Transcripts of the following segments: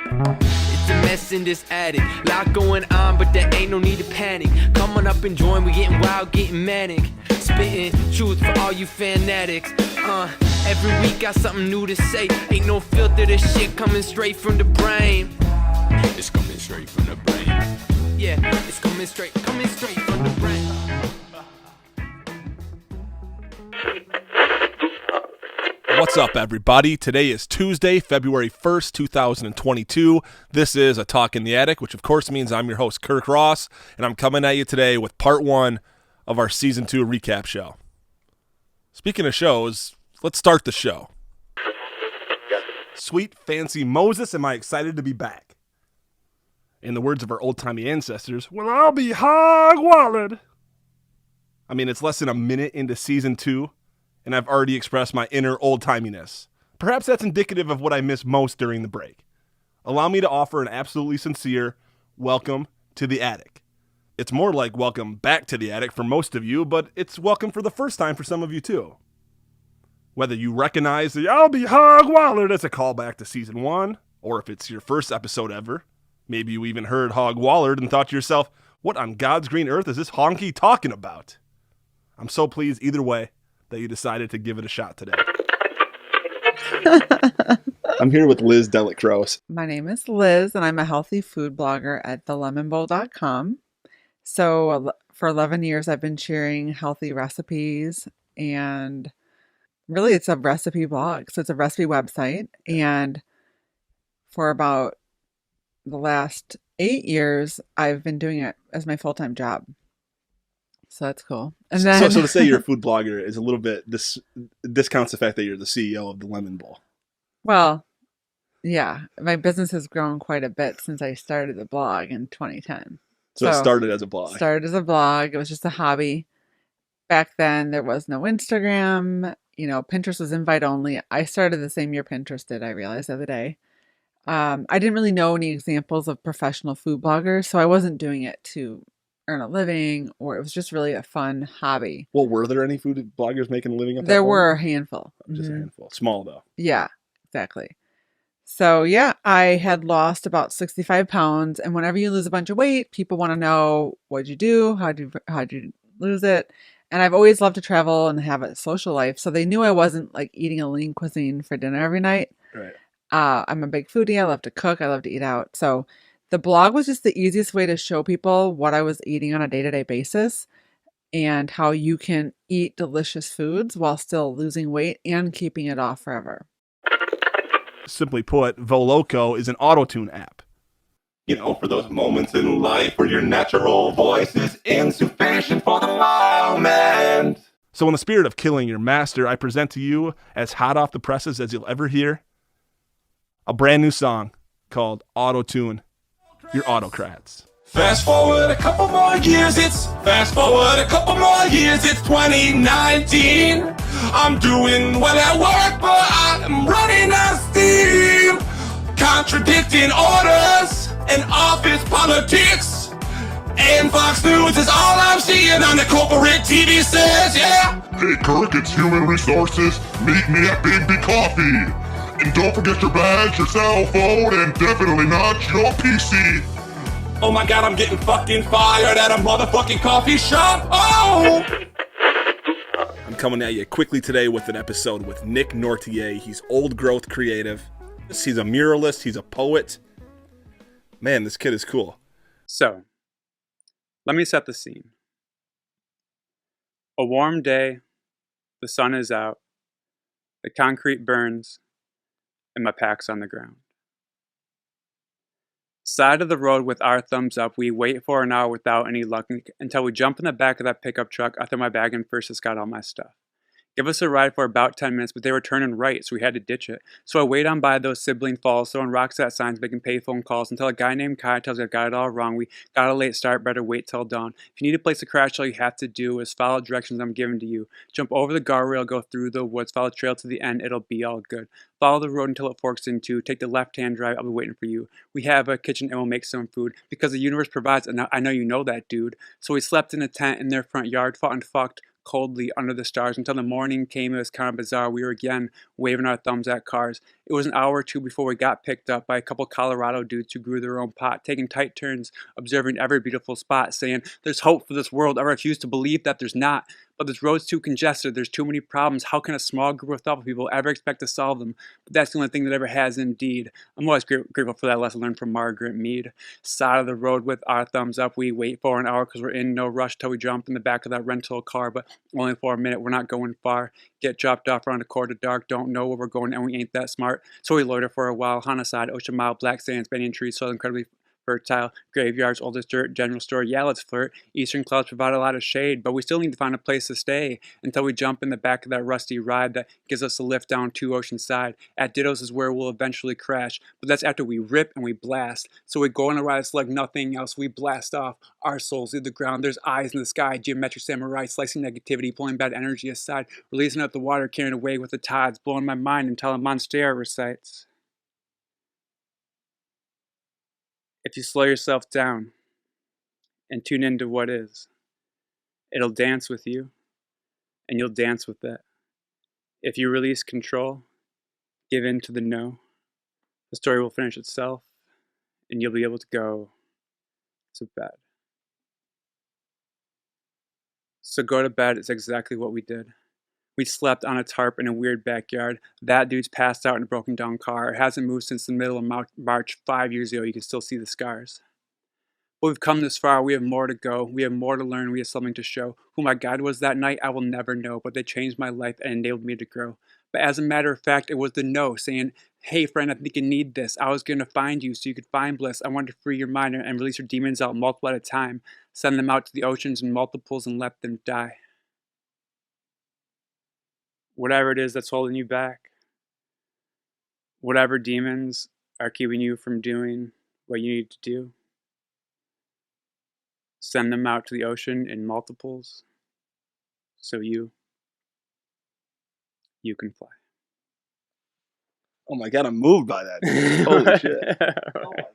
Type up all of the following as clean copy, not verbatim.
It's a mess in this attic. Lot going on, but there ain't no need to panic. Come on up and join, we getting wild, getting manic. Spitting truth for all you fanatics. Every week got something new to say. Ain't no filter, this shit coming straight from the brain. It's coming straight from the brain. Yeah, it's coming straight from the brain. What's up, everybody? Today is Tuesday, February 1st, 2022. This is A Talk in the Attic, which of course means I'm your host, Kirk Ross, and I'm coming at you today with part one of our Season 2 recap show. Speaking of shows, let's start the show. Sweet, fancy Moses, am I excited to be back? In the words of our old-timey ancestors, well, I'll be hog-wallered. I mean, it's less than a minute into Season 2, and I've already expressed my inner old-timiness. Perhaps that's indicative of what I miss most during the break. Allow me to offer an absolutely sincere welcome to the attic. It's more like welcome back to the attic for most of you, but it's welcome for the first time for some of you too. Whether you recognize the I'll be hog-wallered as a callback to Season 1, or if it's your first episode ever, maybe you even heard hog-wallered and thought to yourself, what on God's green earth is this honky talking about? I'm so pleased either way that you decided to give it a shot today. I'm here with Liz Delacroix. My name is Liz, and I'm a healthy food blogger at thelemonbowl.com. So for 11 years, I've been sharing healthy recipes, and really it's a recipe blog. So it's a recipe website. And for about the last 8 years, I've been doing it as my full-time job. So that's cool. And then, so to say you're a food blogger is a little bit discounts the fact that you're the CEO of the Lemon Bowl. Well, yeah, my business has grown quite a bit since I started the blog in 2010. So it started as a blog. Started as a blog. It was just a hobby. Back then, there was no Instagram. You know, Pinterest was invite only. I started the same year Pinterest did, I realized the other day. I didn't really know any examples of professional food bloggers, so I wasn't doing it to earn a living, or it was just really a fun hobby. Well, were there any food bloggers making a living at that There point? were a handful. Just a handful. Small, though. Yeah, exactly. So, yeah, I had lost about 65 pounds. And whenever you lose a bunch of weight, people want to know, what'd you do? How'd you lose it? And I've always loved to travel and have a social life. So they knew I wasn't like eating a lean cuisine for dinner every night. Right. I'm a big foodie. I love to cook. I love to eat out. So the blog was just the easiest way to show people what I was eating on a day-to-day basis and how you can eat delicious foods while still losing weight and keeping it off forever. Simply put, Voloco is an auto-tune app. You know, for those moments in life where your natural voice is insufficient for the moment. So in the spirit of killing your master, I present to you, as hot off the presses as you'll ever hear, a brand new song called Auto-Tune Your Autocrats. Fast forward a couple more years, it's 2019. I'm doing well at work, but I'm running out of steam. Contradicting orders and office politics. And Fox News is all I'm seeing on the corporate TV sets, yeah. Hey Kirk, it's Human Resources. Meet me at Big B Coffee. And don't forget your badge, your cell phone, and definitely not your PC. Oh my God, I'm getting fucking fired at a motherfucking coffee shop. Oh! I'm coming at you quickly today with an episode with Nick Nortier. He's old growth creative. He's a muralist. He's a poet. Man, this kid is cool. So, let me set the scene. A warm day, the sun is out, the concrete burns, and my pack's on the ground. Side of the road with our thumbs up, we wait for an hour without any luck until we jump in the back of that pickup truck. I throw my bag in first, it's got all my stuff. Give us a ride for about 10 minutes, but they were turning right, so we had to ditch it. So I wait on by those sibling falls, throwing rocks at signs, making payphone calls, until a guy named Kai tells me I've got it all wrong. We got a late start, better wait till dawn. If you need a place to crash, all you have to do is follow directions I'm giving to you. Jump over the guardrail, go through the woods, follow the trail to the end, it'll be all good. Follow the road until it forks in two. Take the left-hand drive, I'll be waiting for you. We have a kitchen and we'll make some food, because the universe provides, and I know you know that, dude. So we slept in a tent in their front yard, fought and fucked, coldly under the stars until the morning came. It was kind of bizarre. We were again waving our thumbs at cars. It was an hour or two before we got picked up by a couple Colorado dudes who grew their own pot, taking tight turns, observing every beautiful spot, saying, "There's hope for this world. I refuse to believe that there's not. But this road's too congested. There's too many problems. How can a small group of thoughtful people ever expect to solve them? But that's the only thing that ever has indeed." I'm always grateful for that lesson learned from Margaret Mead. Side of the road with our thumbs up. We wait for an hour because we're in no rush till we jump in the back of that rental car, but only for a minute. We're not going far. Get dropped off around a quarter dark. Don't know where we're going, and we ain't that smart. So we loiter for a while. Homicide, ocean mile, black sands, banyan trees, so incredibly fertile, graveyards, oldest dirt, general store. Yeah, let's flirt. Eastern clouds provide a lot of shade, but we still need to find a place to stay until we jump in the back of that rusty ride that gives us a lift down to Oceanside. At Ditto's is where we'll eventually crash, but that's after we rip and we blast. So we go on a ride it's like nothing else. We blast off. Our souls leave the ground. There's eyes in the sky. Geometric samurai, slicing negativity, pulling bad energy aside, releasing up the water, carrying away with the tides, blowing my mind until a monstera recites. If you slow yourself down and tune into what is, it'll dance with you, and you'll dance with it. If you release control, give in to the no, the story will finish itself, and you'll be able to go to bed. So go to bed is exactly what we did. We slept on a tarp in a weird backyard. That dude's passed out in a broken down car. It hasn't moved since the middle of March 5 years ago. You can still see the scars. But we've come this far. We have more to go. We have more to learn. We have something to show. Who my God was that night, I will never know. But they changed my life and enabled me to grow. But as a matter of fact, it was the no saying, "Hey friend, I think you need this. I was going to find you so you could find bliss. I wanted to free your mind and release your demons out multiple at a time. Send them out to the oceans in multiples and let them die." Whatever it is that's holding you back, whatever demons are keeping you from doing what you need to do, send them out to the ocean in multiples so you can fly. Oh my God, I'm moved by that. Holy shit. Oh my God.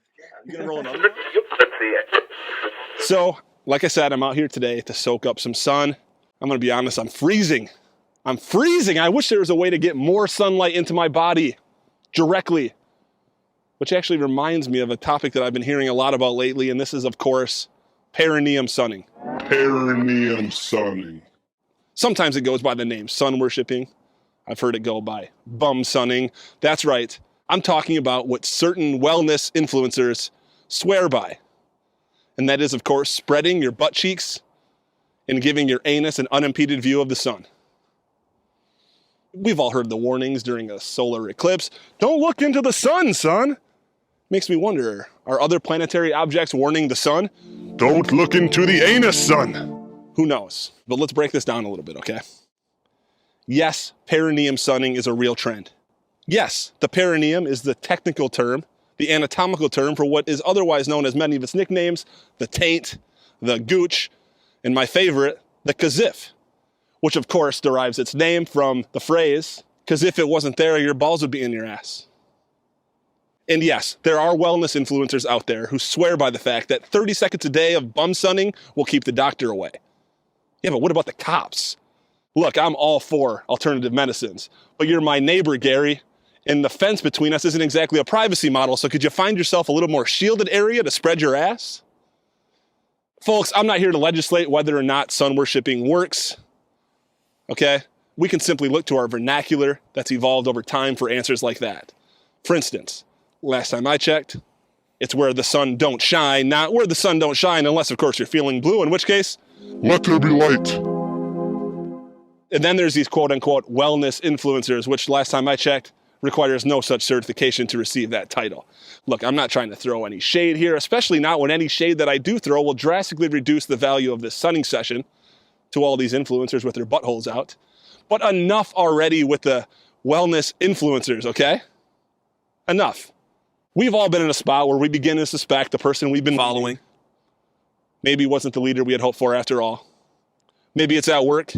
You gonna roll another one? So, like I said, I'm out here today to soak up some sun. I'm gonna be honest, I'm freezing. I'm freezing. I wish there was a way to get more sunlight into my body directly. Which actually reminds me of a topic that I've been hearing a lot about lately, and this is, of course, perineum sunning. Perineum sunning. Sometimes it goes by the name sun worshipping. I've heard it go by bum sunning. That's right. I'm talking about what certain wellness influencers swear by. And that is, of course, spreading your butt cheeks and giving your anus an unimpeded view of the sun. We've all heard the warnings during a solar eclipse. Don't look into the sun, son. Makes me wonder, are other planetary objects warning the sun? Don't look into the anus, son. Who knows? But let's break this down a little bit, okay? Yes, perineum sunning is a real trend. Yes, the perineum is the technical term, the anatomical term for what is otherwise known as many of its nicknames, the taint, the gooch, and my favorite, the kazif, which of course derives its name from the phrase, "'cause if it wasn't there, your balls would be in your ass." And yes, there are wellness influencers out there who swear by the fact that 30 seconds a day of bum sunning will keep the doctor away. Yeah, but what about the cops? Look, I'm all for alternative medicines, but you're my neighbor, Gary, and the fence between us isn't exactly a privacy model, so could you find yourself a little more shielded area to spread your ass? Folks, I'm not here to legislate whether or not sun worshipping works. Okay? We can simply look to our vernacular that's evolved over time for answers like that. For instance, last time I checked, it's where the sun don't shine, not where the sun don't shine, unless, of course, you're feeling blue, in which case, let there be light. And then there's these quote-unquote wellness influencers, which last time I checked, requires no such certification to receive that title. Look, I'm not trying to throw any shade here, especially not when any shade that I do throw will drastically reduce the value of this sunning session to all these influencers with their buttholes out. But enough already with the wellness influencers, okay? Enough. We've all been in a spot where we begin to suspect the person we've been following maybe wasn't the leader we had hoped for after all. Maybe it's at work,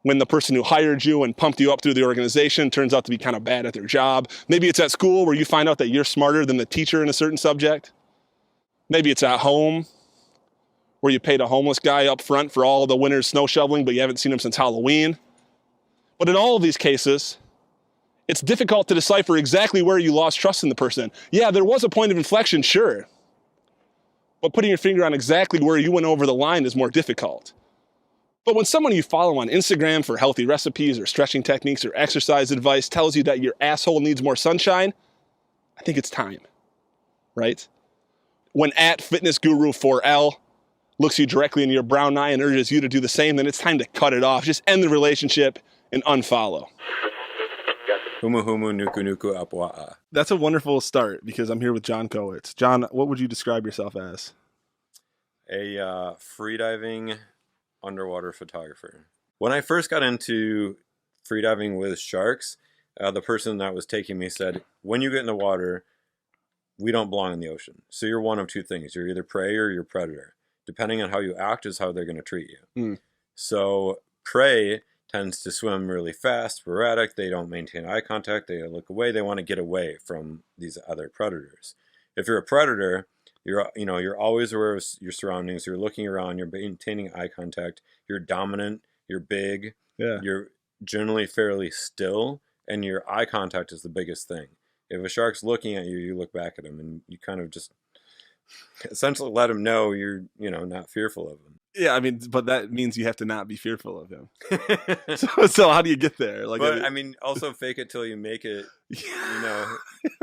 when the person who hired you and pumped you up through the organization turns out to be kind of bad at their job. Maybe it's at school where you find out that you're smarter than the teacher in a certain subject. Maybe it's at home, where you paid a homeless guy up front for all the winter's snow shoveling, but you haven't seen him since Halloween. But in all of these cases, it's difficult to decipher exactly where you lost trust in the person. Yeah, there was a point of inflection, sure. But putting your finger on exactly where you went over the line is more difficult. But when someone you follow on Instagram for healthy recipes or stretching techniques or exercise advice tells you that your asshole needs more sunshine, I think it's time, right? When @fitnessguru4L looks you directly in your brown eye and urges you to do the same, then it's time to cut it off. Just end the relationship and unfollow. Humu humu nuku nuku apwa'a. That's a wonderful start because I'm here with John Kowitz. John, what would you describe yourself as? A freediving underwater photographer. When I first got into freediving with sharks, the person that was taking me said, when you get in the water, we don't belong in the ocean. So you're one of two things. You're either prey or you're predator. Depending on how you act is how they're going to treat you. So prey tends to swim really fast, sporadic. They don't maintain eye contact. They look away. They want to get away from these other predators. If you're a predator, you're always aware of your surroundings. You're looking around. You're maintaining eye contact. You're dominant. You're big. Yeah. You're generally fairly still, and your eye contact is the biggest thing. If a shark's looking at you, you look back at him, and you kind of just essentially let him know you're, not fearful of him. Yeah, I mean, but that means you have to not be fearful of him. So how do you get there? Also fake it till you make it,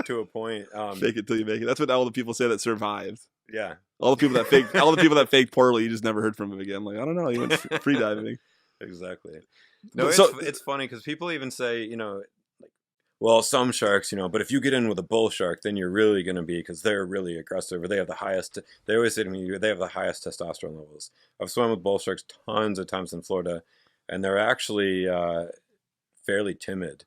to a point. Fake it till you make it. That's what all the people say that survived. Yeah. All the people that faked poorly, you just never heard from them again. Like, I don't know, you went free diving. Exactly. No, So- it's funny because people even say, well, some sharks, but if you get in with a bull shark, then you're really going to be, because they're really aggressive, or they always say to me, they have the highest testosterone levels. I've swum with bull sharks tons of times in Florida, and they're actually fairly timid,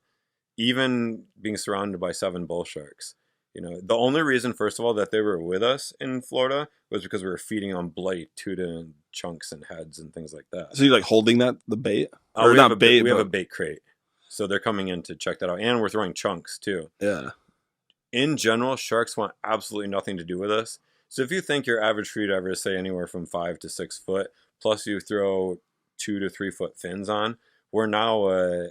even being surrounded by 7 bull sharks. The only reason, first of all, that they were with us in Florida was because we were feeding on blight, tuna, and chunks and heads and things like that. So you're like holding the bait? Or we have a bait crate. So they're coming in to check that out. And we're throwing chunks too. Yeah. In general, sharks want absolutely nothing to do with us. So if you think your average freediver is, say, anywhere from 5 to 6 foot, plus you throw 2 to 3 foot fins on, we're now a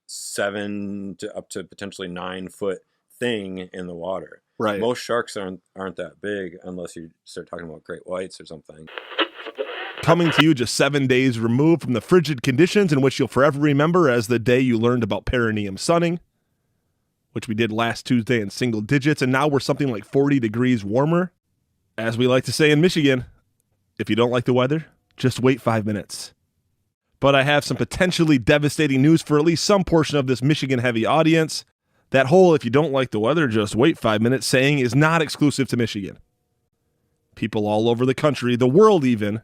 7 to up to potentially 9 foot thing in the water. Right. Most sharks aren't that big unless you start talking about great whites or something. Coming to you just 7 days removed from the frigid conditions in which you'll forever remember as the day you learned about perineum sunning, which we did last Tuesday in single digits, and now we're something like 40 degrees warmer. As we like to say in Michigan, if you don't like the weather, just wait 5 minutes. But I have some potentially devastating news for at least some portion of this Michigan-heavy audience. That whole "if you don't like the weather, just wait 5 minutes" saying is not exclusive to Michigan. People all over the country, the world even,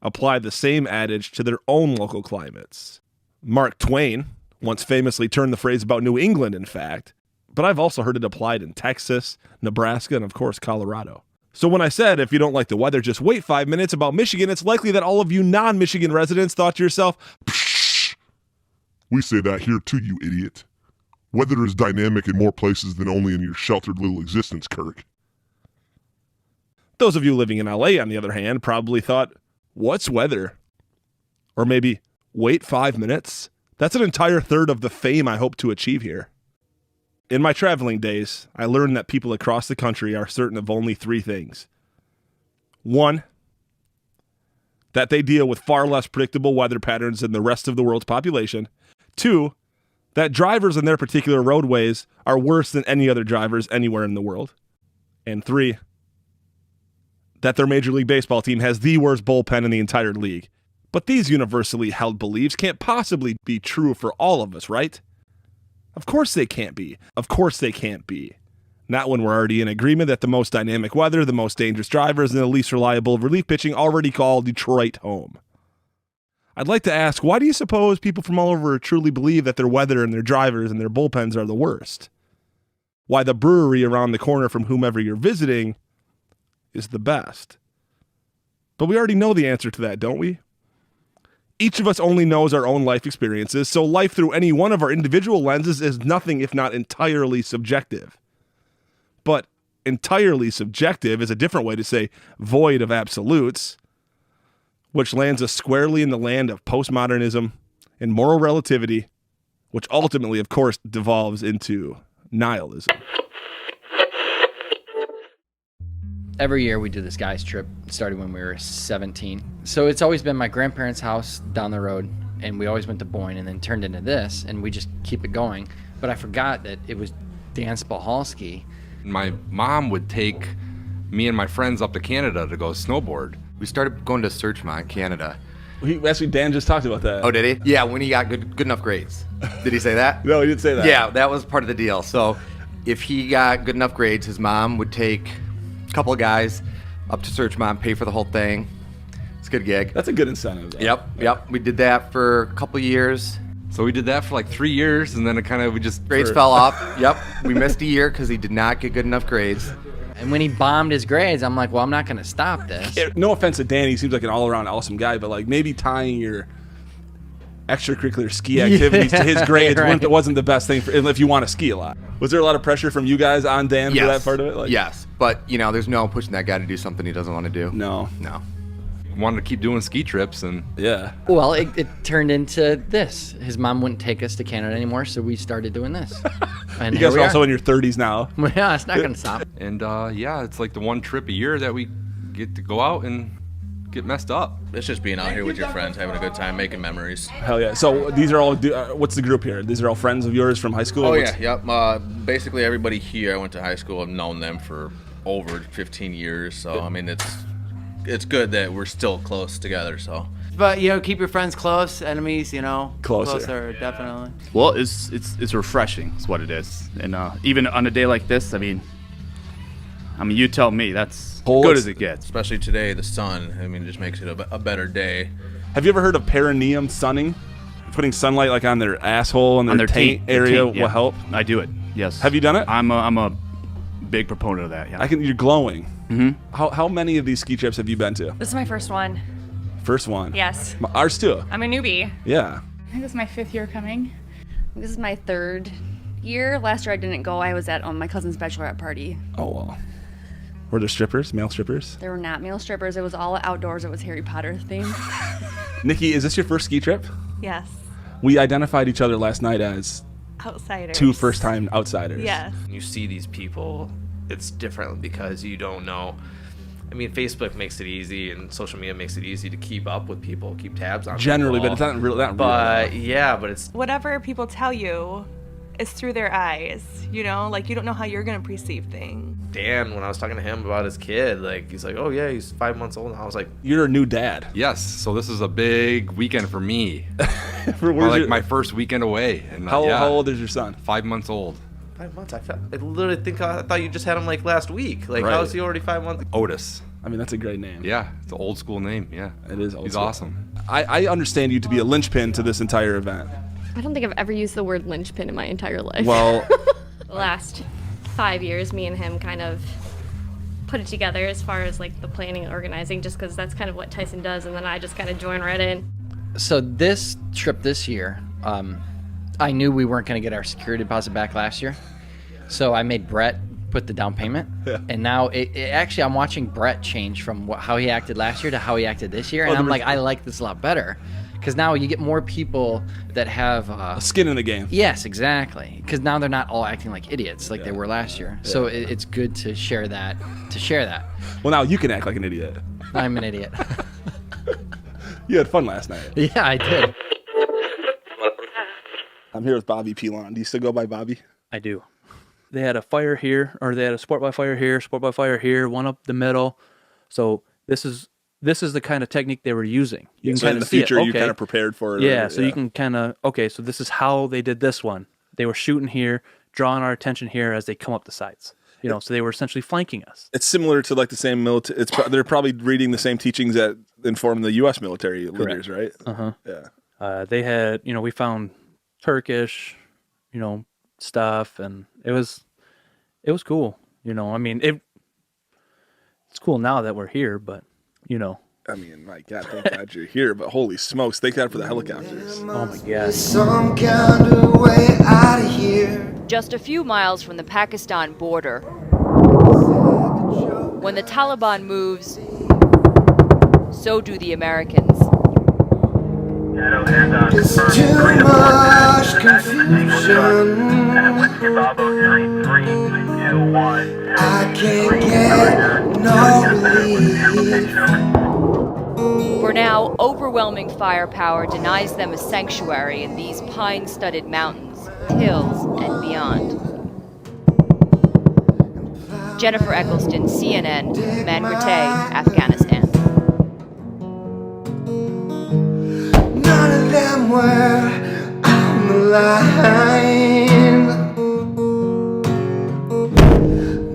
apply the same adage to their own local climates. Mark Twain once famously turned the phrase about New England, in fact, but I've also heard it applied in Texas, Nebraska, and of course, Colorado. So when I said, if you don't like the weather, just wait 5 minutes about Michigan, it's likely that all of you non-Michigan residents thought to yourself, Psh, we say that here too, you idiot. Weather is dynamic in more places than only in your sheltered little existence, Kirk. Those of you living in LA, on the other hand, probably thought, what's weather? Or maybe, wait 5 minutes? That's an entire third of the fame I hope to achieve here. In my traveling days, I learned that people across the country are certain of only 3 things. 1, that they deal with far less predictable weather patterns than the rest of the world's population. 2, that drivers in their particular roadways are worse than any other drivers anywhere in the world. And 3, that their Major League Baseball team has the worst bullpen in the entire league. But these universally held beliefs can't possibly be true for all of us, right? Of course they can't be. Of course they can't be. Not when we're already in agreement that the most dynamic weather, the most dangerous drivers, and the least reliable relief pitching already call Detroit home. I'd like to ask, why do you suppose people from all over truly believe that their weather and their drivers and their bullpens are the worst? Why the brewery around the corner from whomever you're visiting is the best? But we already know the answer to that, don't we? Each of us only knows our own life experiences, so life through any one of our individual lenses is nothing if not entirely subjective. But entirely subjective is a different way to say void of absolutes. which lands us squarely in the land of postmodernism and moral relativity, which ultimately, of course, devolves into nihilism. Every year we do this guys trip. It started when we were 17. So it's always been my grandparents' house down the road, and we always went to Boyne and then turned into this, and we just keep it going. But I forgot that it was Dan Spahalski. My mom would take me and my friends up to Canada to go snowboard. We started going to Searchmont, Canada. Actually, Dan just talked about that. Oh, did he? Yeah, when he got good enough grades. Did he say that? No, he didn't say that. Yeah, that was part of the deal. So if he got good enough grades, his mom would take a couple of guys up to Searchmont, pay for the whole thing. It's a good gig. That's a good incentive, though. Yep. We did that for a couple of years. So we did that for like 3 years, and then Grades fell off. Yep. We missed a year because he did not get good enough grades. And when he bombed his grades, I'm like, well, I'm not going to stop this. No offense to Danny, he seems like an all-around awesome guy, but like maybe tying your extracurricular ski activities to his grades wasn't the best thing if you want to ski a lot. Was there a lot of pressure from you guys on Dan for that part of it? Yes, but there's no pushing that guy to do something he doesn't want to do. No. wanted to keep doing ski trips, and yeah. Well, it turned into this. His mom wouldn't take us to Canada anymore, so we started doing this. And you guys are also in your 30s now. Yeah, it's not going to stop. And yeah, it's like the one trip a year that we get to go out and get messed up. It's just being out here with your friends, having a good time, making memories. Hell yeah. So these are all, what's the group here? These are all friends of yours from high school? Oh, yeah, yep. Basically everybody here I went to high school, I've known them for over 15 years. So, I mean, it's good that we're still close together, so. But, keep your friends close, enemies, closer, definitely. Well, it's refreshing is what it is. And even on a day like this, I mean, you tell me, that's good as it gets. Especially today, the sun, it just makes it a better day. Have you ever heard of perineum sunning? Putting sunlight like on their asshole and their taint area will help? I do it, yes. Have you done it? I'm a big proponent of that, yeah. You're glowing. Mm-hmm. How many of these ski trips have you been to? This is my first one. First one? Yes. Ours too. I'm a newbie. Yeah. I think this is my 5th year coming. This is my 3rd year. Last year I didn't go. I was at my cousin's bachelorette party. Oh, well. Were there strippers, male strippers? There were not male strippers. It was all outdoors. It was Harry Potter themed. Nikki, is this your first ski trip? Yes. We identified each other last night as outsiders. 2 first-time outsiders. Yes. You see these people, it's different because you don't know. Facebook makes it easy, and social media makes it easy to keep up with people, keep tabs on generally, people. but it's not really. But yeah, but it's whatever people tell you is through their eyes. You don't know how you're gonna perceive things. Dan, when I was talking to him about his kid, he's like, oh yeah, he's 5 months old. And I was like, you're a new dad. Yes, so this is a big weekend for me. For my first weekend away. And how old is your son? 5 months old. 5 months? I thought you just had him last week. Right. How is he already 5 months? Otis. That's a great name. Yeah, it's an old school name. Yeah, it is. He's awesome. I understand you to be a linchpin to this entire event. I don't think I've ever used the word linchpin in my entire life. Well, the last 5 years, me and him kind of put it together as far as the planning and organizing, just because that's kind of what Tyson does, and then I just kind of join right in. So this trip this year, I knew we weren't going to get our security deposit back last year, so I made Brett put the down payment. Yeah. And now actually I'm watching Brett change from how he acted last year to how he acted this year, and I'm like, I like this a lot better. Because now you get more people that have a skin in the game. Yes, exactly. Because now they're not all acting like idiots like they were last year. Yeah. So it's good to share that. Well, now you can act like an idiot. I'm an idiot. You had fun last night. Yeah, I did. I'm here with Bobby Pilon. Do you still go by Bobby? I do. They had a fire here, or they had a sport by fire here, one up the middle. So this is the kind of technique they were using. You can so in the future, you kind of prepared for it. Yeah, so you can kind of, so this is how they did this one. They were shooting here, drawing our attention here as they come up the sides. So they were essentially flanking us. It's similar to the same military. They're probably reading the same teachings that inform the U.S. military leaders, right? Uh-huh. Yeah. They had, we found Turkish, stuff, and it was cool. It's cool now that we're here, but my God, thank God you're here, but holy smokes, thank God for the helicopters. Oh my God. Some kind of way out of here. Just a few miles from the Pakistan border, when the Taliban moves, So do the Americans. It's too much confusion. I can't get no relief. For now, overwhelming firepower denies them a sanctuary in these pine-studded mountains, hills, and beyond. Jennifer Eccleston, CNN, Mangrate, Afghanistan. None of them were on the line.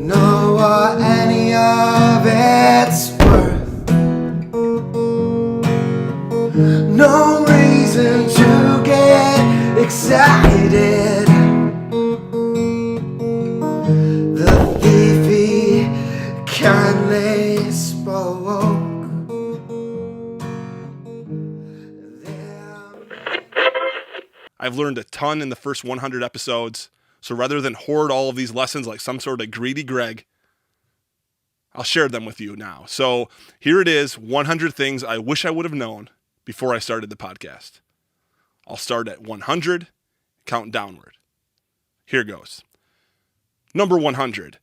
Know what any of it's worth. No reason to get excited. The thief kindly spoke. I've learned a ton in the first 100 episodes, so rather than hoard all of these lessons like some sort of greedy Greg, I'll share them with you now. So here it is, 100 things I wish I would have known before I started the podcast. I'll start at 100, count downward. Here goes. Number 100.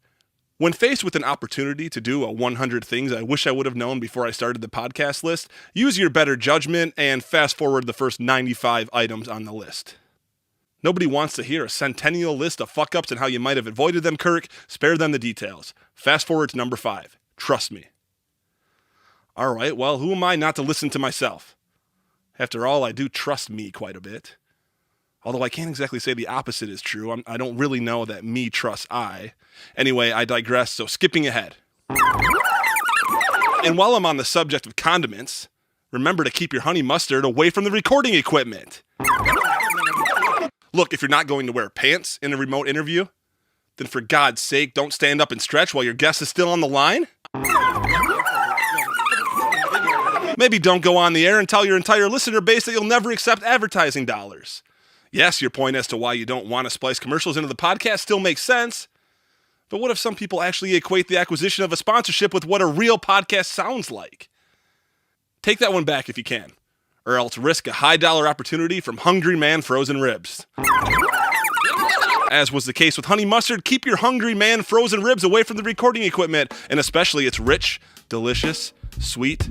When faced with an opportunity to do a 100 things I wish I would have known before I started the podcast list, use your better judgment and fast forward the first 95 items on the list. Nobody wants to hear a centennial list of fuck-ups and how you might have avoided them, Kirk. Spare them the details. Fast forward to number 5. Trust me. All right, well, who am I not to listen to myself? After all, I do trust me quite a bit. Although I can't exactly say the opposite is true. I don't really know that me trusts I. Anyway, I digress, so skipping ahead. And while I'm on the subject of condiments, remember to keep your honey mustard away from the recording equipment. Look, if you're not going to wear pants in a remote interview, then for God's sake, don't stand up and stretch while your guest is still on the line. Maybe don't go on the air and tell your entire listener base that you'll never accept advertising dollars. Yes, your point as to why you don't want to splice commercials into the podcast still makes sense. But what if some people actually equate the acquisition of a sponsorship with what a real podcast sounds like? Take that one back if you can, or else risk a high-dollar opportunity from Hungry Man Frozen Ribs. As was the case with honey mustard, keep your Hungry Man frozen ribs away from the recording equipment, and especially its rich, delicious, sweet,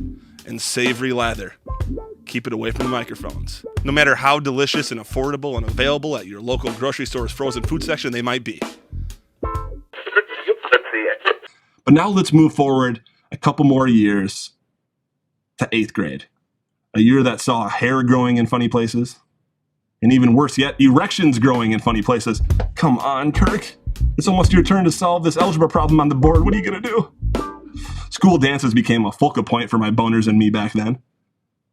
and savory lather. Keep it away from the microphones, no matter how delicious and affordable and available at your local grocery store's frozen food section they might be. But now let's move forward a couple more years to 8th grade. A year that saw hair growing in funny places. And even worse yet, erections growing in funny places. Come on, Kirk. It's almost your turn to solve this algebra problem on the board. What are you going to do? School dances became a focal point for my boners and me back then,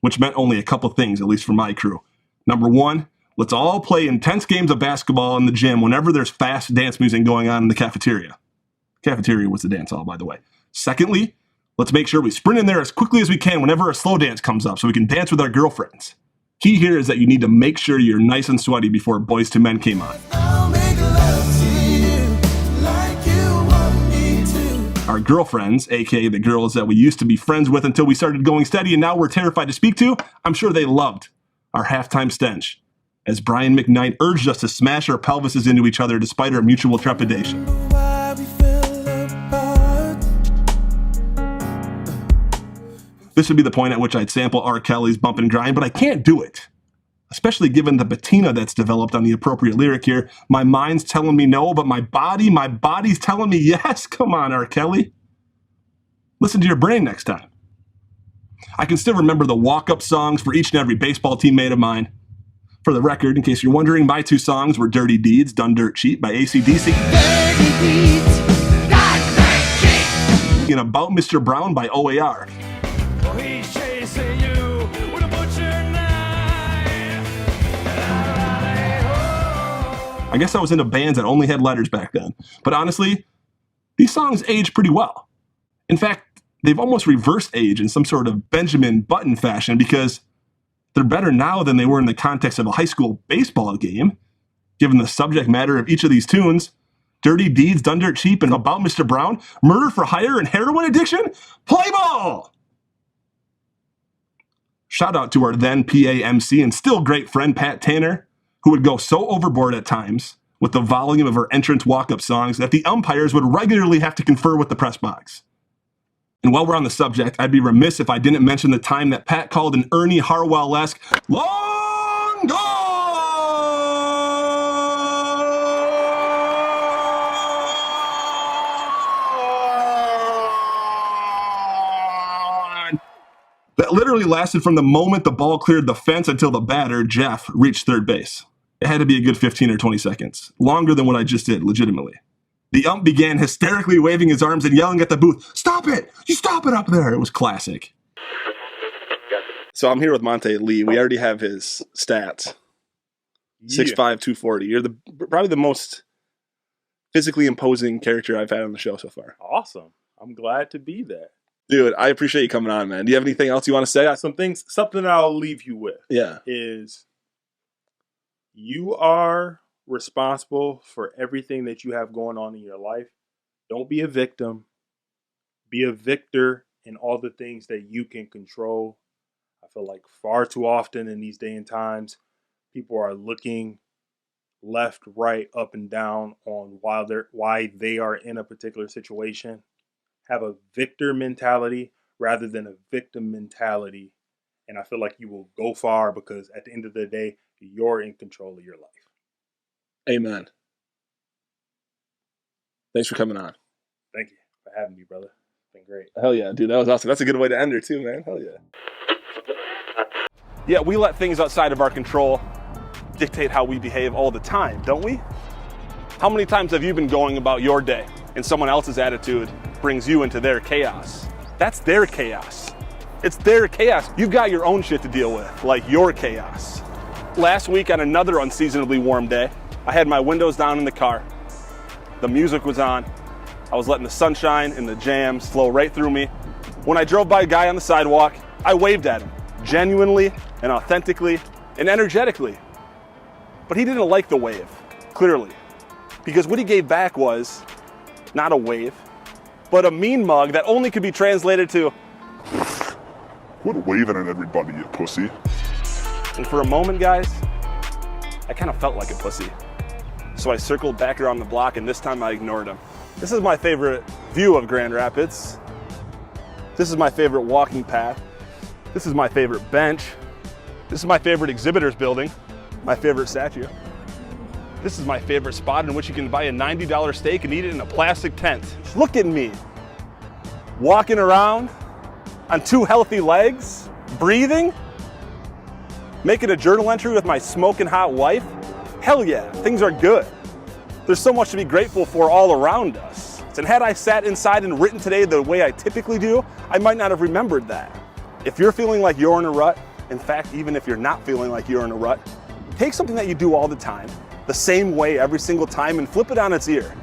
which meant only a couple things, at least for my crew. Number 1, let's all play intense games of basketball in the gym whenever there's fast dance music going on in the cafeteria. Cafeteria was the dance hall, by the way. Secondly, let's make sure we sprint in there as quickly as we can whenever a slow dance comes up so we can dance with our girlfriends. Key here is that you need to make sure you're nice and sweaty before Boys to Men came on. Our girlfriends, aka the girls that we used to be friends with until we started going steady and now we're terrified to speak to, I'm sure they loved our halftime stench, as Brian McKnight urged us to smash our pelvises into each other despite our mutual trepidation. This would be the point at which I'd sample R. Kelly's Bump and Grind, but I can't do it. Especially given the patina that's developed on the appropriate lyric here. My mind's telling me no, but my body's telling me yes. Come on, R. Kelly. Listen to your brain next time. I can still remember the walk-up songs for each and every baseball teammate of mine. For the record, in case you're wondering, my 2 songs were Dirty Deeds, Done Dirt Cheap by AC/DC. Dirty Deeds, Done Dirt Cheap. And About Mr. Brown by OAR. He's chasing you with a butcher knife. I guess I was into bands that only had letters back then. But honestly, these songs age pretty well. In fact, they've almost reversed age in some sort of Benjamin Button fashion because they're better now than they were in the context of a high school baseball game. Given the subject matter of each of these tunes, Dirty Deeds, Done Dirt Cheap, and About Mr. Brown, Murder for Hire, and Heroin Addiction, play ball! Shout out to our then PAMC and still great friend Pat Tanner, who would go so overboard at times with the volume of her entrance walk-up songs that the umpires would regularly have to confer with the press box. And while we're on the subject, I'd be remiss if I didn't mention the time that Pat called an Ernie Harwell-esque long gone that literally lasted from the moment the ball cleared the fence until the batter, Jeff, reached third base. It had to be a good 15 or 20 seconds, longer than what I just did, legitimately. The ump began hysterically waving his arms and yelling at the booth, "Stop it! You stop it up there!" It was classic. So I'm here with Monte Lee. We already have his stats. 6'5", 240. You're probably the most physically imposing character I've had on the show so far. Awesome. I'm glad to be there. Dude, I appreciate you coming on, man. Do you have anything else you want to say? Something I'll leave you with. Yeah. Is you are responsible for everything that you have going on in your life. Don't be a victim. Be a victor in all the things that you can control. I feel like far too often in these day and times, people are looking left, right, up, and down on why they are in a particular situation. Have a victor mentality rather than a victim mentality. And I feel like you will go far because at the end of the day, you're in control of your life. Amen. Thanks for coming on. Thank you for having me, brother. It's been great. Hell yeah, dude. That was awesome. That's a good way to end her too, man. Hell yeah. Yeah, we let things outside of our control dictate how we behave all the time, don't we? How many times have you been going about your day and someone else's attitude brings you into their chaos? That's their chaos. It's their chaos. You've got your own shit to deal with, like your chaos. Last week on another unseasonably warm day, I had my windows down in the car. The music was on. I was letting the sunshine and the jams flow right through me. When I drove by a guy on the sidewalk, I waved at him, genuinely and authentically and energetically. But he didn't like the wave, clearly, because what he gave back was not a wave, but a mean mug that only could be translated to, "Quit waving at everybody, you pussy." And for a moment, guys, I kind of felt like a pussy. So I circled back around the block, and this time I ignored him. This is my favorite view of Grand Rapids. This is my favorite walking path. This is my favorite bench. This is my favorite exhibitors building, my favorite statue. This is my favorite spot in which you can buy a $90 steak and eat it in a plastic tent. Look at me, walking around on two healthy legs, breathing, making a journal entry with my smoking hot wife. Hell yeah, things are good. There's so much to be grateful for all around us. And had I sat inside and written today the way I typically do, I might not have remembered that. If you're feeling like you're in a rut, in fact, even if you're not feeling like you're in a rut, take something that you do all the time, the same way every single time, and flip it on its ear.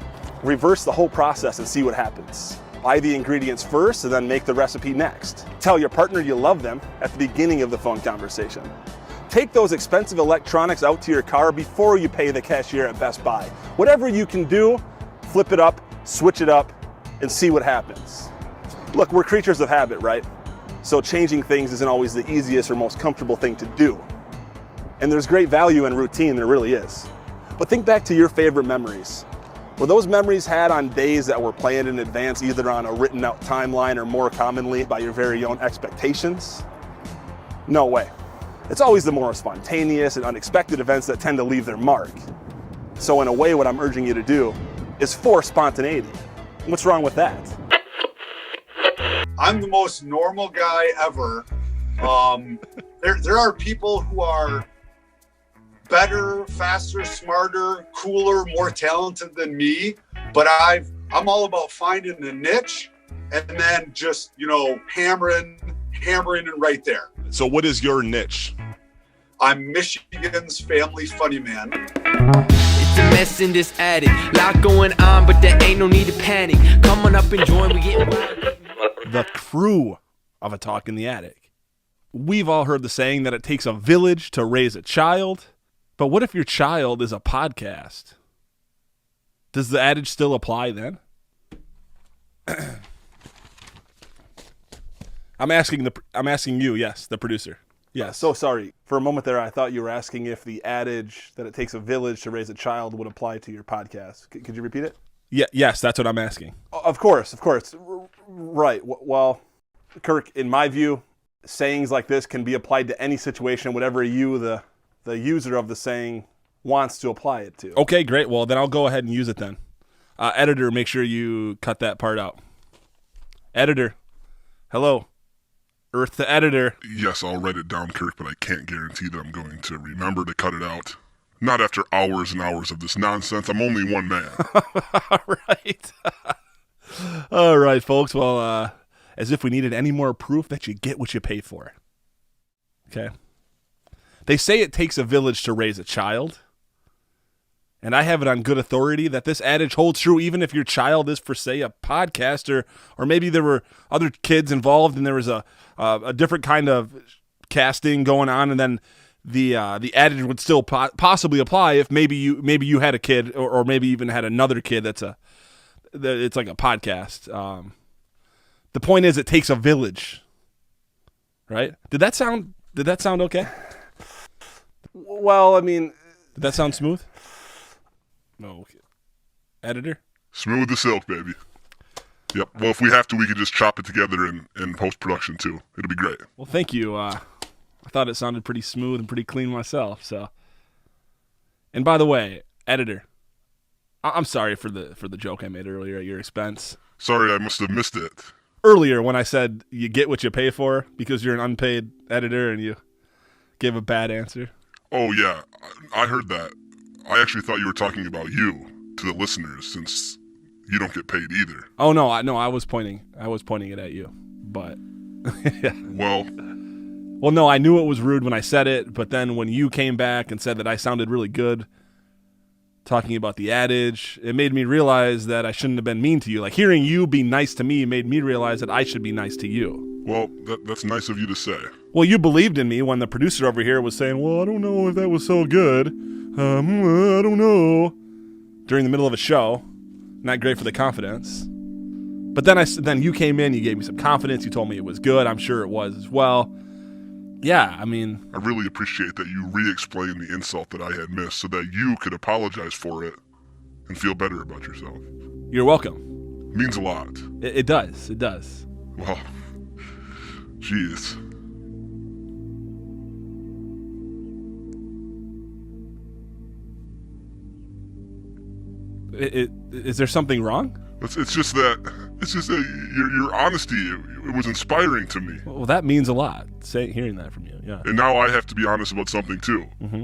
Reverse the whole process and see what happens. Buy the ingredients first and then make the recipe next. Tell your partner you love them at the beginning of the phone conversation. Take those expensive electronics out to your car before you pay the cashier at Best Buy. Whatever you can do, flip it up, switch it up, and see what happens. Look, we're creatures of habit, right? So changing things isn't always the easiest or most comfortable thing to do. And there's great value in routine, there really is. But think back to your favorite memories. Were those memories had on days that were planned in advance, either on a written out timeline or more commonly by your very own expectations? No way. It's always the more spontaneous and unexpected events that tend to leave their mark. So in a way, what I'm urging you to do is force spontaneity. What's wrong with that? I'm the most normal guy ever. There are people who are better, faster, smarter, cooler, more talented than me, but I'm all about finding a niche and then just, hammering and right there. So what is your niche? I'm Michigan's family funny man. It's a mess in this attic. Lot going on, but there ain't no need to panic. Come on up and join, we getting wild. The crew of A Talk in the Attic. We've all heard the saying that it takes a village to raise a child. But what if your child is a podcast? Does the adage still apply then? I'm asking you, yes, the producer. Yeah, so sorry. For a moment there, I thought you were asking if the adage that it takes a village to raise a child would apply to your podcast. Could you repeat it? Yeah, yes, that's what I'm asking. Of course. Right. Well, Kirk, in my view, sayings like this can be applied to any situation, whatever you, the user of the saying, wants to apply it to. Okay, great. Well, then I'll go ahead and use it then. Editor, make sure you cut that part out. Editor, hello. Earth to editor. Yes, I'll write it down, Kirk, but I can't guarantee that I'm going to remember to cut it out. Not after hours and hours of this nonsense. I'm only one man. All right, folks. Well, as if we needed any more proof that you get what you pay for. Okay. They say it takes a village to raise a child. And I have it on good authority that this adage holds true even if your child is, for say, a podcaster, or maybe there were other kids involved and there was a different kind of casting going on, and then the adage would still possibly apply if maybe you had a kid, or maybe even had another kid it's like a podcast. The point is, it takes a village, right? Did that sound okay? Well, I mean, did that sound smooth? No. Okay. Editor? Smooth as silk, baby. Yep. Well, if we have to, we could just chop it together in post-production, too. It'll be great. Well, thank you. I thought it sounded pretty smooth and pretty clean myself, so. And by the way, editor, I'm sorry for the joke I made earlier at your expense. Sorry, I must have missed it. Earlier when I said you get what you pay for because you're an unpaid editor and you gave a bad answer. Oh, yeah. I heard that. I actually thought you were talking about you to the listeners, since you don't get paid either. Oh no, I was pointing it at you, but yeah. Well, no, I knew it was rude when I said it, but then when you came back and said that I sounded really good talking about the adage, it made me realize that I shouldn't have been mean to you. Like, hearing you be nice to me made me realize that I should be nice to you. Well, that's nice of you to say. Well, you believed in me when the producer over here was saying, well, I don't know if that was so good. I don't know. During the middle of a show. Not great for the confidence. But then you came in, you gave me some confidence, you told me it was good. I'm sure it was as well. Yeah, I mean, I really appreciate that you re-explained the insult that I had missed so that you could apologize for it and feel better about yourself. You're welcome. It means a lot. It does. It does. Well, jeez. Is there something wrong? It's just that your honesty, it was inspiring to me. Well, that means a lot, hearing that from you, yeah. And now I have to be honest about something, too. Mm-hmm.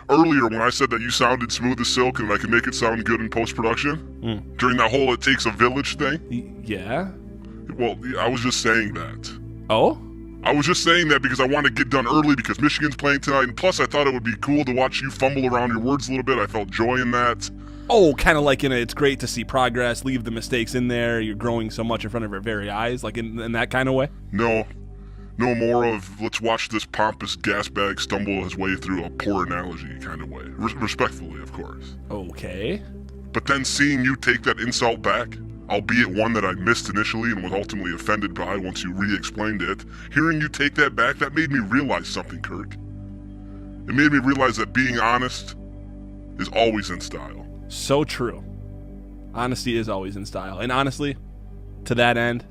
Earlier, when I said that you sounded smooth as silk and I could make it sound good in post-production, during that whole it takes a village thing. Yeah? Well, I was just saying that. Oh? I was just saying that because I wanted to get done early because Michigan's playing tonight, and plus I thought it would be cool to watch you fumble around your words a little bit. I felt joy in that. Oh, kind of like it's great to see progress, leave the mistakes in there, you're growing so much in front of our very eyes, like in that kind of way? No more of let's watch this pompous gas bag stumble his way through a poor analogy kind of way. Respectfully, of course. Okay. But then seeing you take that insult back, albeit one that I missed initially and was ultimately offended by once you re-explained it, hearing you take that back, that made me realize something, Kirk. It made me realize that being honest is always in style. So true. Honesty is always in style. And honestly, to that end,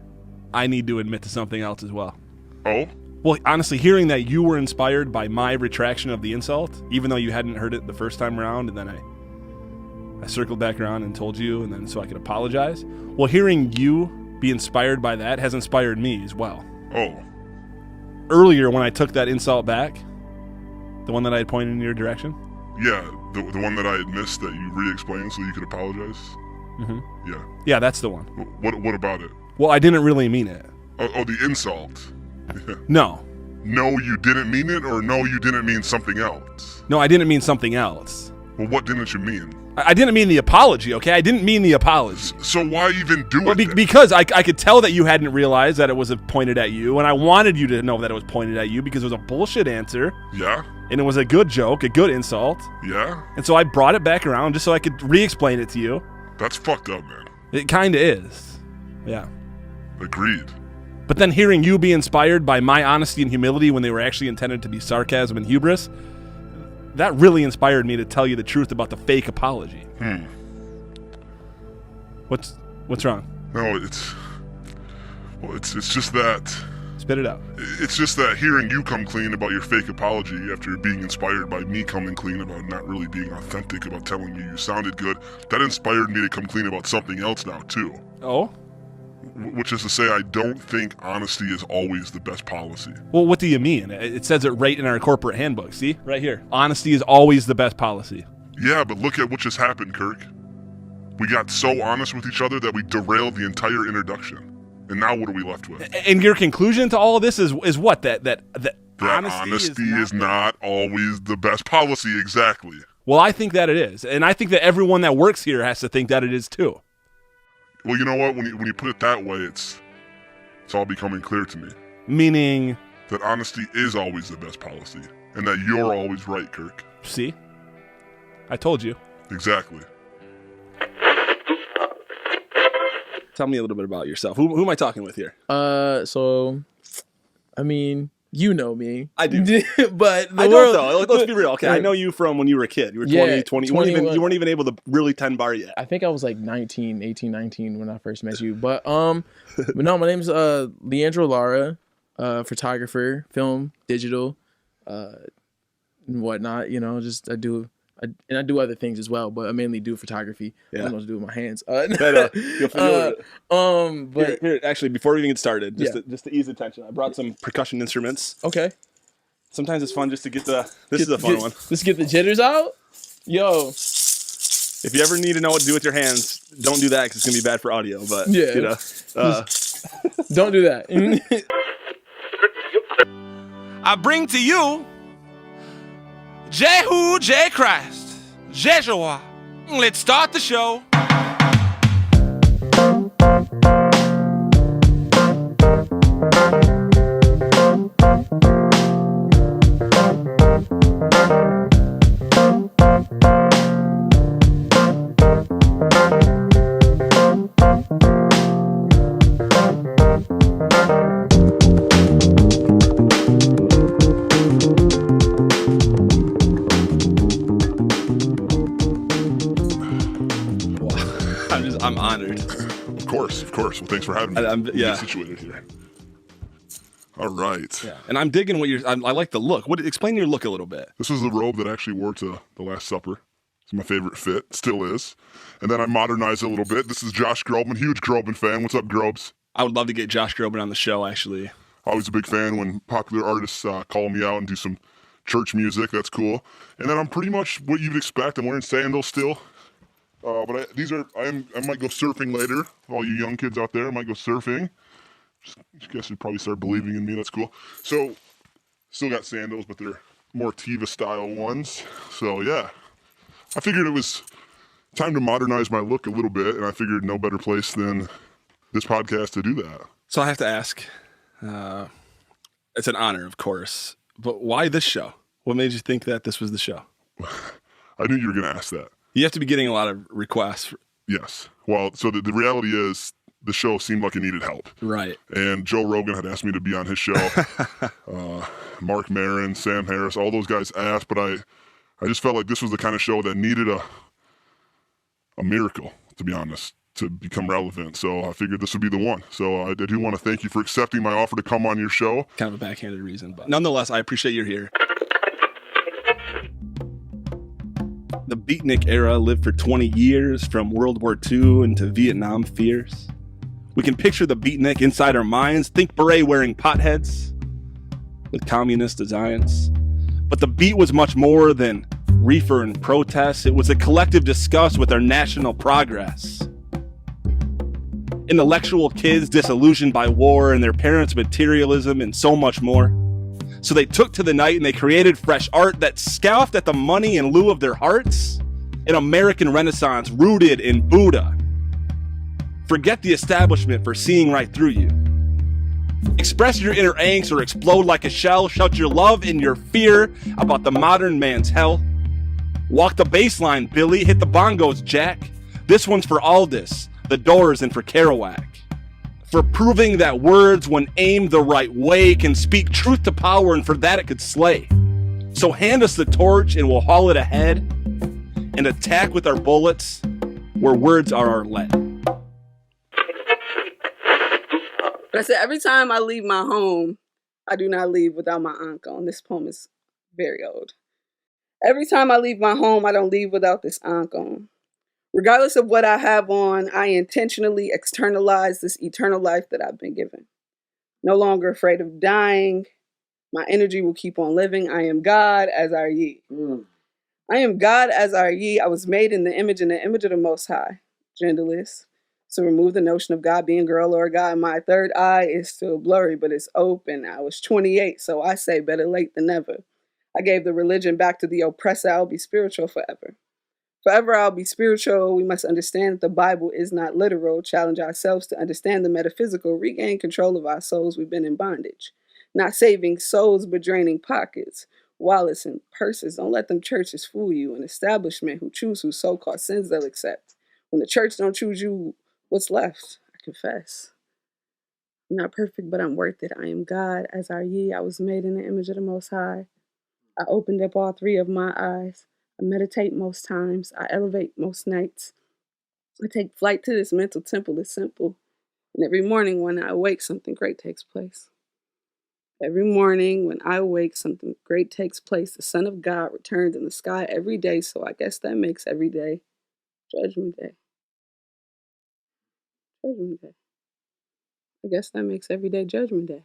I need to admit to something else as well. Oh? Well, honestly, hearing that you were inspired by my retraction of the insult, even though you hadn't heard it the first time around, and then I circled back around and told you, and then so I could apologize. Well, hearing you be inspired by that has inspired me as well. Oh. Earlier, when I took that insult back, the one that I had pointed in your direction? Yeah, the one that I had missed that you re-explained so you could apologize? Mm-hmm. Yeah. Yeah, that's the one. What about it? Well, I didn't really mean it. Oh, the insult. No. No, you didn't mean it, or no, you didn't mean something else? No, I didn't mean something else. Well, what didn't you mean? I didn't mean the apology, okay? I didn't mean the apology. So why even do it? Because I could tell that you hadn't realized that it was pointed at you, and I wanted you to know that it was pointed at you because it was a bullshit answer. Yeah? And it was a good joke, a good insult. Yeah? And so I brought it back around just so I could re-explain it to you. That's fucked up, man. It kind of is. Yeah. Agreed. But then hearing you be inspired by my honesty and humility when they were actually intended to be sarcasm and hubris, that really inspired me to tell you the truth about the fake apology. What's wrong? No, it's just that. Spit it out. It's just that hearing you come clean about your fake apology after being inspired by me coming clean about not really being authentic about telling you sounded good, that inspired me to come clean about something else now too. Oh? Which is to say, I don't think honesty is always the best policy. Well, what do you mean? It says it right in our corporate handbook. See? Right here. Honesty is always the best policy. Yeah, but look at what just happened, Kirk. We got so honest with each other that we derailed the entire introduction. And now what are we left with? And your conclusion to all of this is what? That honesty is not always the best policy, exactly. Well, I think that it is. And I think that everyone that works here has to think that it is too. Well, you know what? When you put it that way, it's all becoming clear to me. Meaning? That honesty is always the best policy. And that you're always right, Kirk. See? I told you. Exactly. Tell me a little bit about yourself. Who am I talking with here? So, I mean, you know me. I do. But I don't though. Let's be real. Okay, I know you from when you were a kid. You were 20. You weren't even able to really 10 bar yet. I think I was like 18, 19 when I first met you. But no, my name's Leandro Lara, photographer, film, digital, and whatnot. You know, just I do other things as well, but I mainly do photography. Yeah. I don't know what to do with my hands. But here, actually, before we even get started, just to ease the tension, I brought some percussion instruments. Okay. Sometimes it's fun just to get this is a fun one. Let's get the jitters out. Yo. If you ever need to know what to do with your hands, don't do that because it's gonna be bad for audio. But yeah, you know, don't do that. I bring to you Jehu J. Christ, Jeshua. Let's start the show. I'm honored. Of course. Well, thanks for having me. I'm situated here. All right. Yeah. And I'm digging what I like the look. Explain your look a little bit. This is the robe that I actually wore to the Last Supper. It's my favorite fit, still is. And then I modernized it a little bit. This is Josh Groban, huge Groban fan. What's up, Grobes? I would love to get Josh Groban on the show, actually. Always a big fan when popular artists call me out and do some church music. That's cool. And then I'm pretty much what you'd expect. I'm wearing sandals still. But I might go surfing later. All you young kids out there, I might go surfing. I guess you'd probably start believing in me. That's cool. So, still got sandals, but they're more Tiva style ones. So yeah, I figured it was time to modernize my look a little bit, and I figured no better place than this podcast to do that. So I have to ask. It's an honor, of course, but why this show? What made you think that this was the show? I knew you were going to ask that. You have to be getting a lot of requests. Yes. Well, so the reality is the show seemed like it needed help. Right. And Joe Rogan had asked me to be on his show. Mark Maron, Sam Harris, all those guys asked, but I just felt like this was the kind of show that needed a miracle, to be honest, to become relevant. So I figured this would be the one. So I do want to thank you for accepting my offer to come on your show. Kind of a backhanded reason, but nonetheless, I appreciate you're here. The beatnik era lived for 20 years, from World War II into Vietnam fears. We can picture the beatnik inside our minds, think beret wearing potheads with communist designs. But the beat was much more than reefer and protest. It was a collective disgust with our national progress. Intellectual kids disillusioned by war and their parents' materialism and so much more. So they took to the night and they created fresh art that scoffed at the money in lieu of their hearts. An American Renaissance rooted in Buddha. Forget the establishment for seeing right through you. Express your inner angst or explode like a shell. Shout your love and your fear about the modern man's hell. Walk the bass line, Billy. Hit the bongos, Jack. This one's for Aldous, the Doors, and for Kerouac. for proving that words, when aimed the right way, can speak truth to power, and for that it could slay. So hand us the torch and we'll haul it ahead and attack with our bullets where words are our lead. I said, every time I leave my home, I do not leave without my ankh on. This poem is very old. Every time I leave my home, I don't leave without this ankh on. Regardless of what I have on, I intentionally externalize this eternal life that I've been given. No longer afraid of dying. My energy will keep on living. I am God as are ye. I am God as are ye. I was made in the image of the Most High. Genderless. So remove the notion of God being girl or a guy. My third eye is still blurry, but it's open. I was 28, so I say better late than never. I gave the religion back to the oppressor. I'll be spiritual forever. Forever I'll be spiritual. We must understand that the Bible is not literal. Challenge ourselves to understand the metaphysical. Regain control of our souls. We've been in bondage. Not saving souls, but draining pockets. Wallets and purses. Don't let them churches fool you. An establishment who choose whose so-called sins they'll accept. When the church don't choose you, what's left? I confess. I'm not perfect, but I'm worth it. I am God as are ye. I was made in the image of the Most High. I opened up all three of my eyes. I meditate most times. I elevate most nights. I take flight to this mental temple. It's simple. And every morning when I awake, something great takes place. Every morning when I awake, something great takes place. The Son of God returns in the sky every day. So I guess that makes every day Judgment Day. Judgment Day. I guess that makes every day Judgment Day.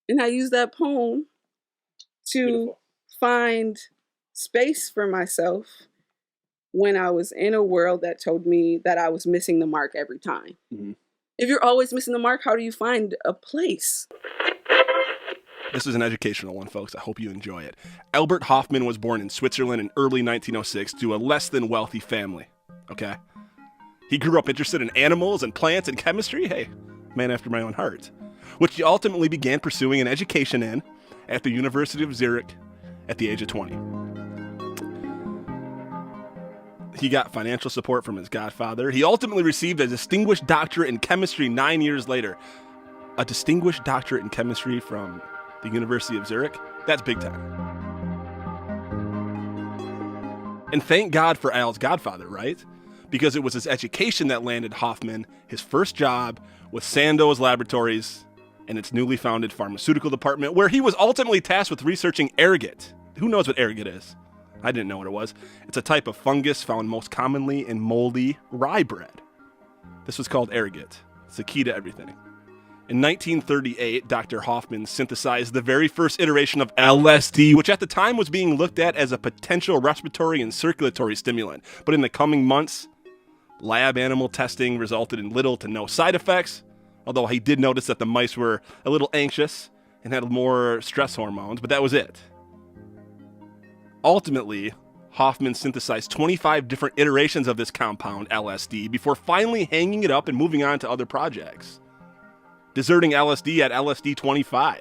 And I use that poem to find space for myself when I was in a world that told me that I was missing the mark every time. Mm-hmm. If you're always missing the mark, how do you find a place? This is an educational one, folks. I hope you enjoy it. Albert Hofmann was born in Switzerland in early 1906 to a less than wealthy family. Okay? He grew up interested in animals and plants and chemistry. Hey, man after my own heart. Which he ultimately began pursuing an education in at the University of Zurich at the age of 20. He got financial support from his godfather. He ultimately received a distinguished doctorate in chemistry 9 years later. A distinguished doctorate in chemistry from the University of Zurich? That's big time. And thank God for Al's godfather, right? Because it was his education that landed Hofmann his first job with Sandoz Laboratories and its newly founded pharmaceutical department, where he was ultimately tasked with researching ergot. Who knows what ergot is? I didn't know what it was. It's a type of fungus found most commonly in moldy rye bread. This was called ergot. It's the key to everything. In 1938, Dr. Hofmann synthesized the very first iteration of LSD, which at the time was being looked at as a potential respiratory and circulatory stimulant. But in the coming months, lab animal testing resulted in little to no side effects, although he did notice that the mice were a little anxious and had more stress hormones, but that was it. Ultimately, Hofmann synthesized 25 different iterations of this compound, LSD, before finally hanging it up and moving on to other projects, deserting LSD at LSD 25.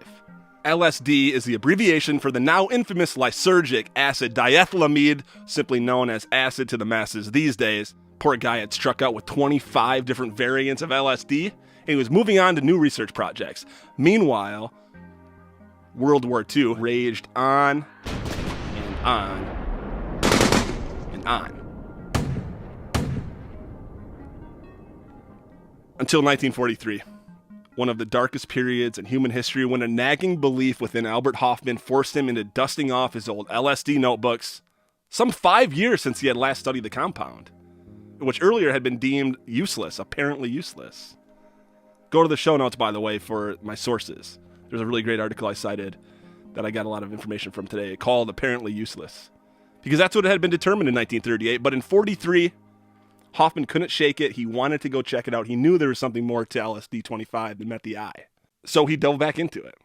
LSD is the abbreviation for the now infamous lysergic acid diethylamide, simply known as acid to the masses these days. Poor guy had struck out with 25 different variants of LSD, and he was moving on to new research projects. Meanwhile, World War II raged on and on and on. Until 1943. One of the darkest periods in human history, when a nagging belief within Albert Hofmann forced him into dusting off his old LSD notebooks, some 5 years since he had last studied the compound, which earlier had been deemed useless, apparently useless. Go to the show notes, by the way, for my sources. There's a really great article I cited that I got a lot of information from today called Apparently Useless, because that's what had been determined in 1938, but in 43, Hofmann couldn't shake it. He wanted to go check it out. He knew there was something more to LSD 25 than met the eye. So he dove back into it.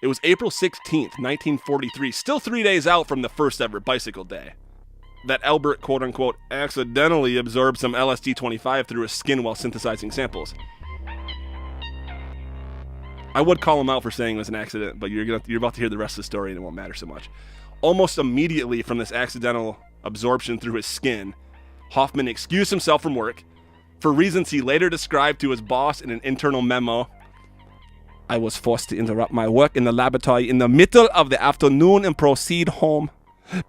It was April 16th, 1943, still 3 days out from the first ever bicycle day, that Albert, quote unquote, accidentally absorbed some LSD 25 through his skin while synthesizing samples. I would call him out for saying it was an accident, but you're about to hear the rest of the story and it won't matter so much. Almost immediately from this accidental absorption through his skin, Hofmann excused himself from work, For reasons he later described to his boss in an internal memo, I was forced to interrupt my work in the laboratory in the middle of the afternoon and proceed home.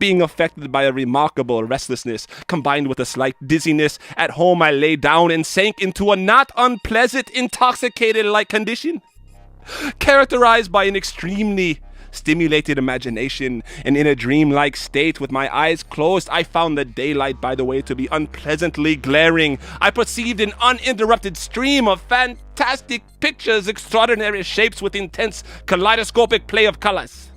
Being affected by a remarkable restlessness combined with a slight dizziness, at home I lay down and sank into a not unpleasant intoxicated-like condition, characterized by an extremely stimulated imagination, and in a dreamlike state with my eyes closed. I found the daylight, by the way, to be unpleasantly glaring. I perceived an uninterrupted stream of fantastic pictures, extraordinary shapes with intense kaleidoscopic play of colors.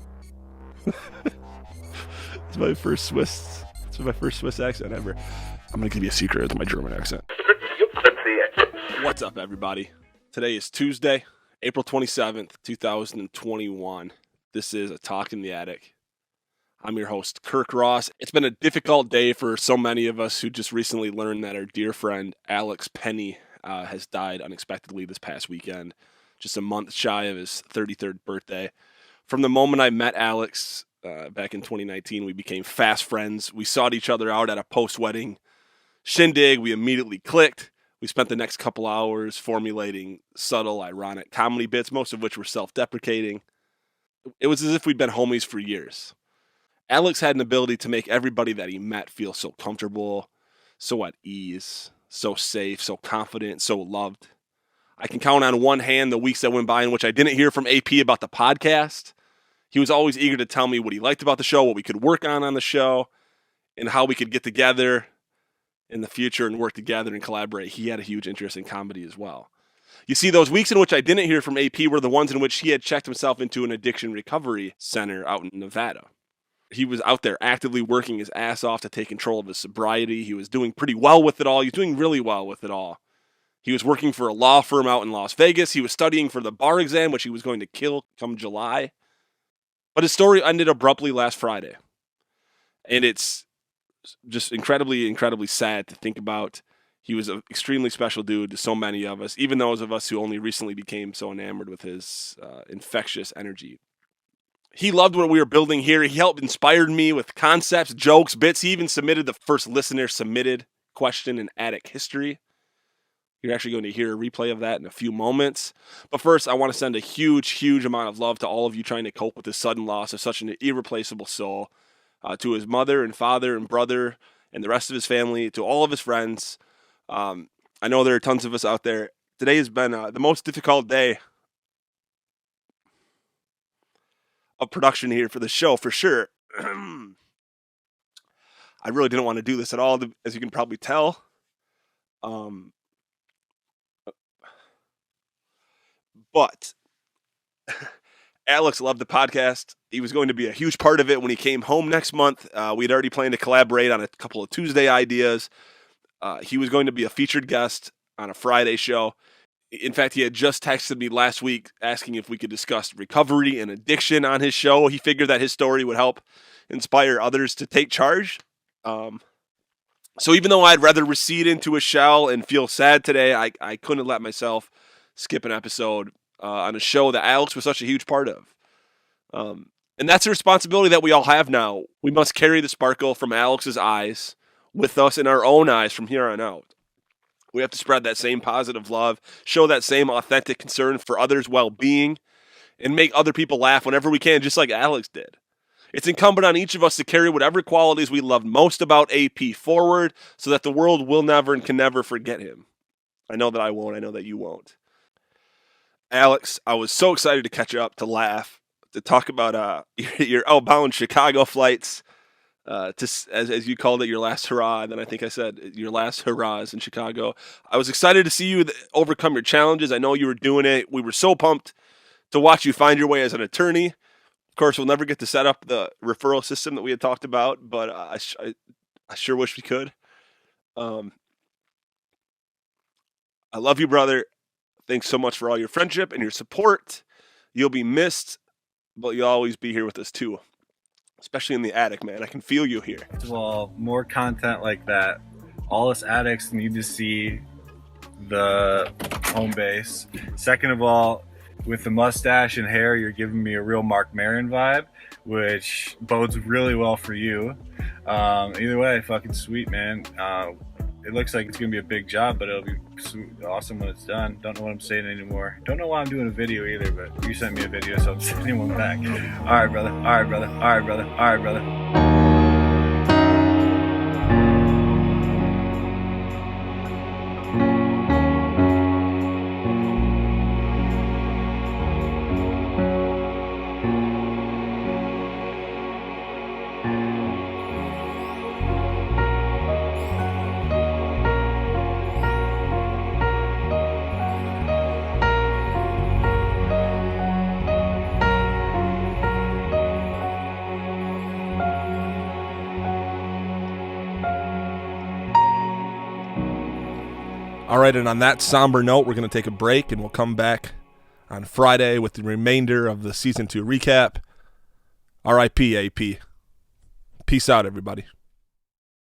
It's my first Swiss accent ever. I'm gonna give you a secret. It's my German accent. What's up, everybody? Today is Tuesday, April 27th, 2021. This is A Talk in the Attic. I'm your host, Kirk Ross. It's been a difficult day for so many of us who just recently learned that our dear friend Alex Penny has died unexpectedly this past weekend, just a month shy of his 33rd birthday. From the moment I met Alex back in 2019, we became fast friends. We sought each other out at a post-wedding shindig. We immediately clicked. We spent the next couple hours formulating subtle, ironic comedy bits, most of which were self-deprecating. It was as if we'd been homies for years. Alex had an ability to make everybody that he met feel so comfortable, so at ease, so safe, so confident, so loved. I can count on one hand the weeks that went by in which I didn't hear from AP about the podcast. He was always eager to tell me what he liked about the show, what we could work on the show, and how we could get together in the future and work together and collaborate. He had a huge interest in comedy as well. You see, those weeks in which I didn't hear from AP were the ones in which he had checked himself into an addiction recovery center out in Nevada. He was out there actively working his ass off to take control of his sobriety. He was doing pretty well with it all. He was doing really well with it all. He was working for a law firm out in Las Vegas. He was studying for the bar exam, which he was going to kill come July. But his story ended abruptly last Friday. And it's just incredibly, incredibly sad to think about. He was an extremely special dude to so many of us, even those of us who only recently became so enamored with his infectious energy. He loved what we were building here. He helped inspire me with concepts, jokes, bits. He even submitted the first listener-submitted question in Attic history. You're actually going to hear a replay of that in a few moments. But first, I want to send a huge, huge amount of love to all of you trying to cope with the sudden loss of such an irreplaceable soul. To his mother and father and brother and the rest of his family, to all of his friends. I know there are tons of us out there. Today has been the most difficult day of production here for the show, for sure. I really didn't want to do this at all, as you can probably tell. But Alex loved the podcast. He was going to be a huge part of it when he came home next month. We'd already planned to collaborate on a couple of Tuesday ideas. He was going to be a featured guest on a Friday show. In fact, he had just texted me last week asking if we could discuss recovery and addiction on his show. He figured that his story would help inspire others to take charge. So even though I'd rather recede into a shell and feel sad today, I couldn't let myself skip an episode on a show that Alex was such a huge part of. And that's a responsibility that we all have now. We must carry the sparkle from Alex's eyes with us in our own eyes from here on out. We have to spread that same positive love, show that same authentic concern for others' well-being, and make other people laugh whenever we can, just like Alex did. It's incumbent on each of us to carry whatever qualities we loved most about AP forward so that the world will never and can never forget him. I know that I won't. I know that you won't. Alex, I was so excited to catch up, to laugh, to talk about your outbound Chicago flights, as you called it, your last hurrah. And then I think I said your last hurrahs in Chicago. I was excited to see you overcome your challenges. I know you were doing it. We were so pumped to watch you find your way as an attorney. Of course, we'll never get to set up the referral system that we had talked about, but I sure wish we could. I love you, brother. Thanks so much for all your friendship and your support. You'll be missed, but you'll always be here with us too. Especially in the attic, man. I can feel you here. Well, more content like that. All us addicts need to see the home base. Second of all, with the mustache and hair, you're giving me a real Mark Maron vibe, which bodes really well for you. Either way, fucking sweet, man. it looks like it's gonna be a big job, but it'll be awesome when it's done. Don't know what I'm saying anymore. Don't know why I'm doing a video either, but you sent me a video, so I'm sending one back. All right, brother. All right, brother. All right, brother. All right, brother. All right, and on that somber note, we're going to take a break, and we'll come back on Friday with the remainder of the Season 2 recap. RIP AP. Peace out, everybody.